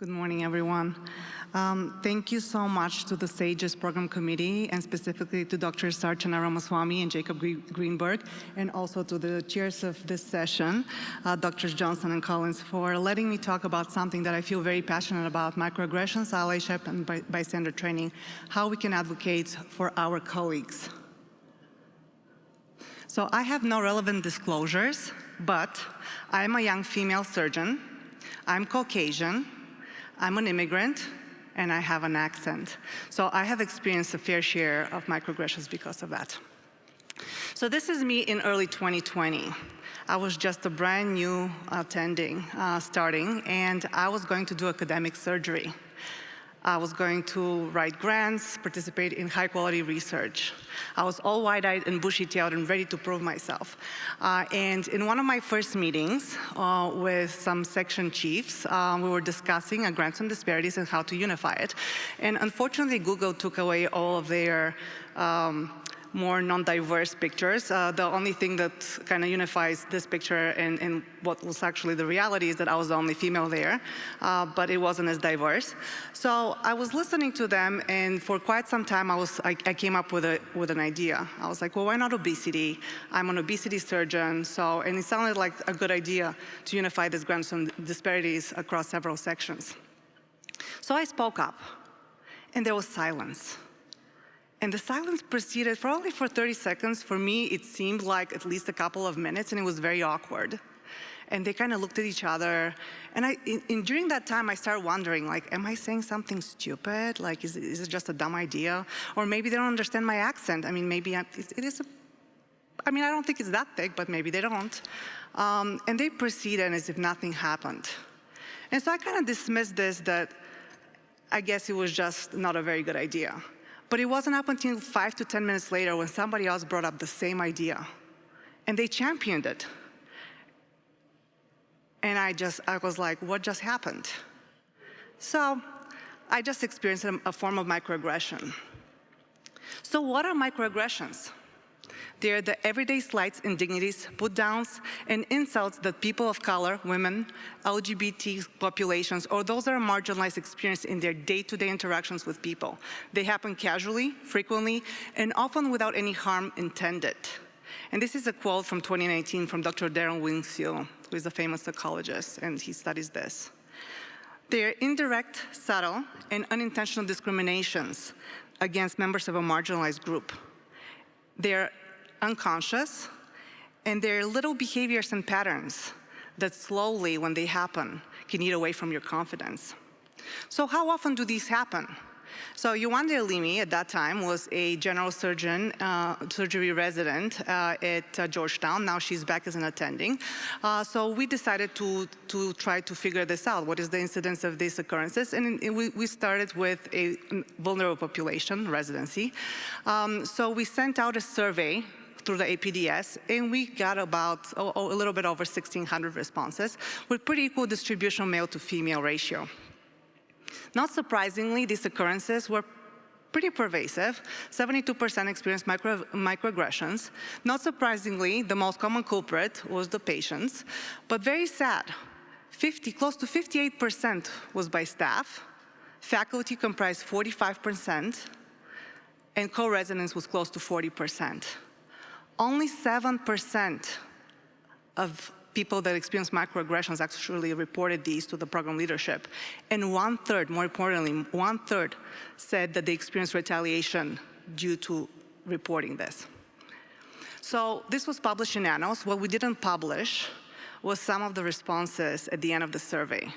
Good morning, everyone. Thank you so much to the SAGES Program Committee, and specifically to Dr. Sarchana Ramaswamy and Jacob Greenberg, and also to the chairs of this session, Drs. Johnson and Collins, for letting me talk about something that I feel very passionate about: microaggressions, allyship, and bystander training, how we can advocate for our colleagues. So I have no relevant disclosures, but I'm a young female surgeon, I'm Caucasian, I'm an immigrant, and I have an accent. So I have experienced a fair share of microaggressions because of that. So this is me in early 2020. I was just a brand new starting, and I was going to do academic surgery. I was going to write grants, participate in high-quality research. I was all wide-eyed and bushy-tailed and ready to prove myself. And in one of my first meetings with some section chiefs, we were discussing grants and disparities and how to unify it. And unfortunately, Google took away all of their more non-diverse pictures. The only thing that kind of unifies this picture and what was actually the reality is that I was the only female there, but it wasn't as diverse. So I was listening to them, and for quite some time I came up with an idea. I was like, well, why not obesity? I'm an obesity surgeon, and it sounded like a good idea to unify these grants and disparities across several sections. So I spoke up, and there was silence. And the silence proceeded probably for 30 seconds. For me, it seemed like at least a couple of minutes, and it was very awkward. And they kind of looked at each other. And during that time, I started wondering, like, am I saying something stupid? Like, is it just a dumb idea? Or maybe they don't understand my accent. I mean, maybe I don't think it's that thick, but maybe they don't. And they proceeded as if nothing happened. And so I kind of dismissed this, that I guess it was just not a very good idea. But it wasn't up until 5 to 10 minutes later when somebody else brought up the same idea, and they championed it. And I was like, what just happened? So I just experienced a form of microaggression. So what are microaggressions? They're the everyday slights, indignities, put-downs, and insults that people of color, women, LGBT populations, or those that are marginalized experience in their day-to-day interactions with people. They happen casually, frequently, and often without any harm intended. And this is a quote from 2019 from Dr. Darren Winslow, who is a famous psychologist, and he studies this. They are indirect, subtle, and unintentional discriminations against members of a marginalized group. They're unconscious, and they're little behaviors and patterns that slowly, when they happen, can eat away from your confidence. So how often do these happen? So Yewande Alimi, at that time, was a general surgeon, surgery resident at Georgetown. Now she's back as an attending. So we decided to try to figure this out. What is the incidence of these occurrences? And we started with a vulnerable population residency. So we sent out a survey through the APDS, and we got about a little bit over 1,600 responses with pretty equal distribution male to female ratio. Not surprisingly, these occurrences were pretty pervasive. 72% experienced microaggressions. Not surprisingly, the most common culprit was the patients, but very sad, close to 58% was by staff, faculty comprised 45%, and co-residents was close to 40%. Only 7% of people that experienced microaggressions actually reported these to the program leadership. And 1/3, more importantly, 1/3 said that they experienced retaliation due to reporting this. So this was published in Annals. What we didn't publish was some of the responses at the end of the survey.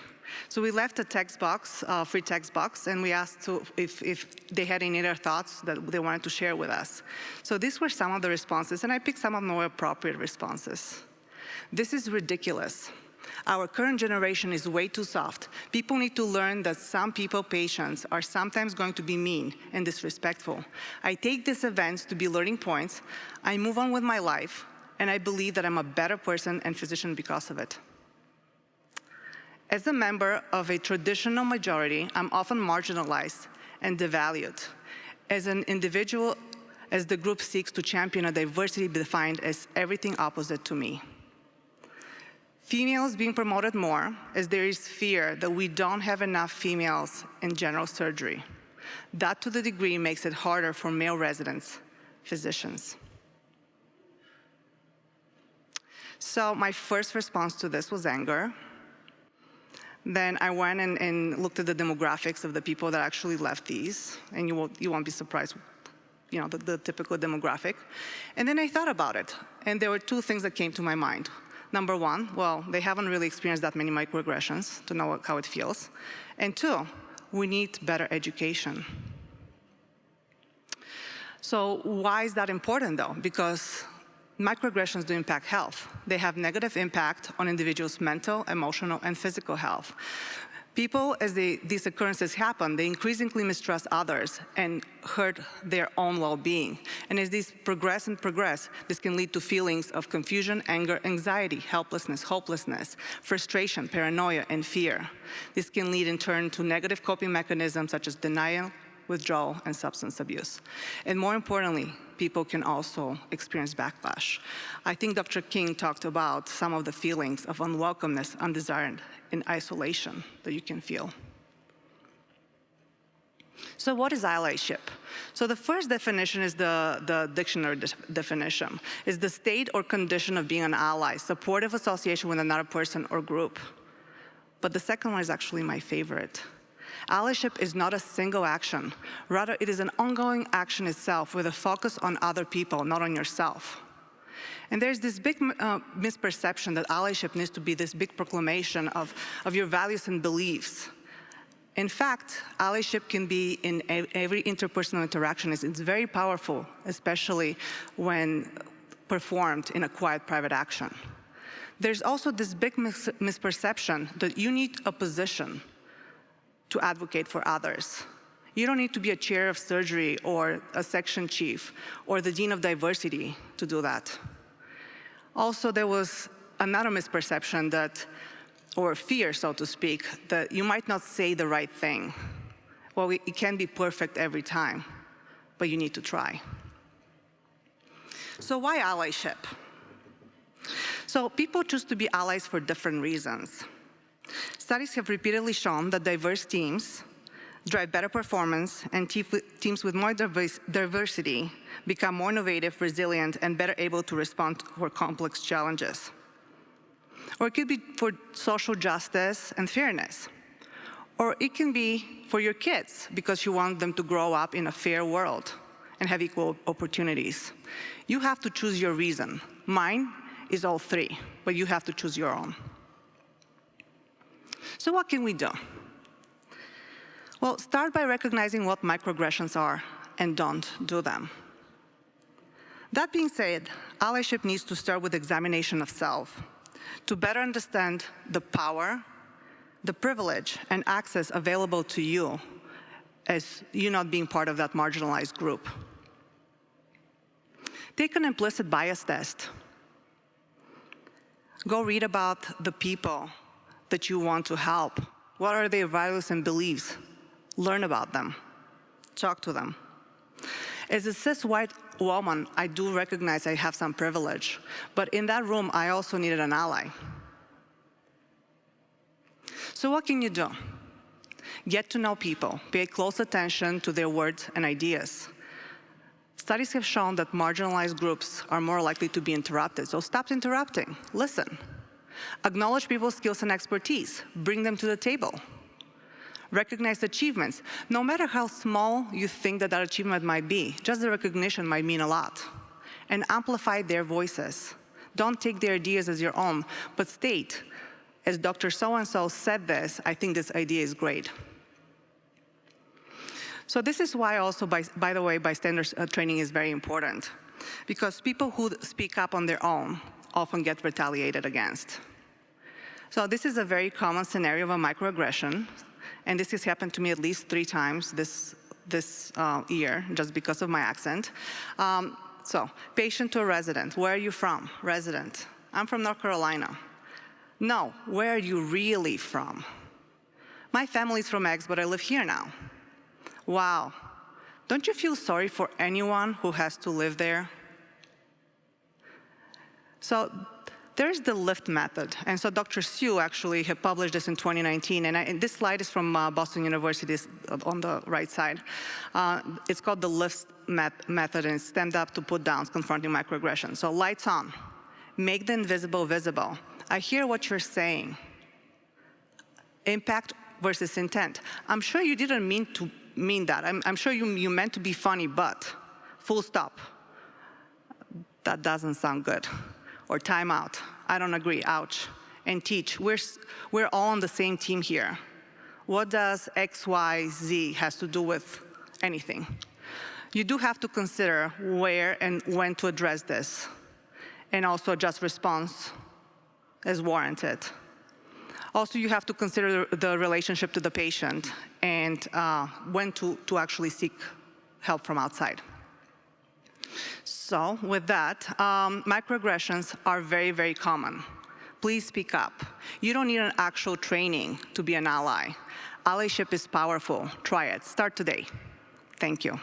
So we left a text box, free text box, and we asked if they had any other thoughts that they wanted to share with us. So these were some of the responses, and I picked some of the more appropriate responses. This is ridiculous. Our current generation is way too soft. People need to learn that some people, patients, are sometimes going to be mean and disrespectful. I take these events to be learning points. I move on with my life, and I believe that I'm a better person and physician because of it. As a member of a traditional majority, I'm often marginalized and devalued. As an individual, as the group seeks to champion a diversity defined as everything opposite to me. Females being promoted more as there is fear that we don't have enough females in general surgery. That, to the degree, makes it harder for male residents, physicians. So my first response to this was anger. Then I went and looked at the demographics of the people that actually left these, and you won't be surprised, the typical demographic. And then I thought about it, and there were two things that came to my mind. Number one, well, they haven't really experienced that many microaggressions to know how it feels. And two, we need better education. So why is that important, though? Because microaggressions do impact health. They have negative impact on individuals' mental, emotional, and physical health. People, as these occurrences happen, they increasingly mistrust others and hurt their own well-being. And as these progress, this can lead to feelings of confusion, anger, anxiety, helplessness, hopelessness, frustration, paranoia, and fear. This can lead in turn to negative coping mechanisms such as denial, withdrawal, and substance abuse. And more importantly, people can also experience backlash. I think Dr. King talked about some of the feelings of unwelcomeness, undesired, and isolation that you can feel. So what is allyship? So the first definition is the dictionary definition, is the state or condition of being an ally, supportive association with another person or group. But the second one is actually my favorite. Allyship is not a single action. Rather, it is an ongoing action itself with a focus on other people, not on yourself. And there's this big misperception that allyship needs to be this big proclamation of your values and beliefs. In fact, allyship can be in every interpersonal interaction. It's very powerful, especially when performed in a quiet, private action. There's also this big misperception that you need a position to advocate for others. You don't need to be a chair of surgery or a section chief or the dean of diversity to do that. Also, there was another misperception that, or fear, so to speak, that you might not say the right thing. Well, it can't be perfect every time, but you need to try. So why allyship? So people choose to be allies for different reasons. Studies have repeatedly shown that diverse teams drive better performance, and teams with more diversity become more innovative, resilient, and better able to respond to complex challenges. Or it could be for social justice and fairness. Or it can be for your kids, because you want them to grow up in a fair world and have equal opportunities. You have to choose your reason. Mine is all three, but you have to choose your own. So what can we do? Well, start by recognizing what microaggressions are and don't do them. That being said, allyship needs to start with examination of self to better understand the power, the privilege, and access available to you as you not being part of that marginalized group. Take an implicit bias test. Go read about the people that you want to help. What are their values and beliefs? Learn about them. Talk to them. As a cis white woman, I do recognize I have some privilege, but in that room, I also needed an ally. So what can you do? Get to know people. Pay close attention to their words and ideas. Studies have shown that marginalized groups are more likely to be interrupted, so stop interrupting. Listen. Acknowledge people's skills and expertise. Bring them to the table. Recognize achievements. No matter how small you think that achievement might be, just the recognition might mean a lot. And amplify their voices. Don't take their ideas as your own, but state, as Dr. So-and-so said this, I think this idea is great. So this is why also, by the way, bystander training is very important, because people who speak up on their own often get retaliated against. So this is a very common scenario of a microaggression, and this has happened to me at least 3 times this year, just because of my accent. So, patient to a resident, where are you from? Resident, I'm from North Carolina. No, where are you really from? My family's from X, but I live here now. Wow, don't you feel sorry for anyone who has to live there? So There's the LIFT method. And so Dr. Sue actually had published this in 2019. And this slide is from Boston University on the right side. It's called the LIFT method, and it's stand up to put downs, confronting microaggressions. So lights on. Make the invisible visible. I hear what you're saying. Impact versus intent. I'm sure you didn't mean that. I'm sure you meant to be funny, but full stop. That doesn't sound good. Or time out. I don't agree, ouch. And teach. We're all on the same team here. What does X, Y, Z has to do with anything? You do have to consider where and when to address this, and also adjust response as warranted. Also, you have to consider the relationship to the patient and when to actually seek help from outside. So with that, microaggressions are very, very common. Please speak up. You don't need an actual training to be an ally. Allyship is powerful. Try it. Start today. Thank you.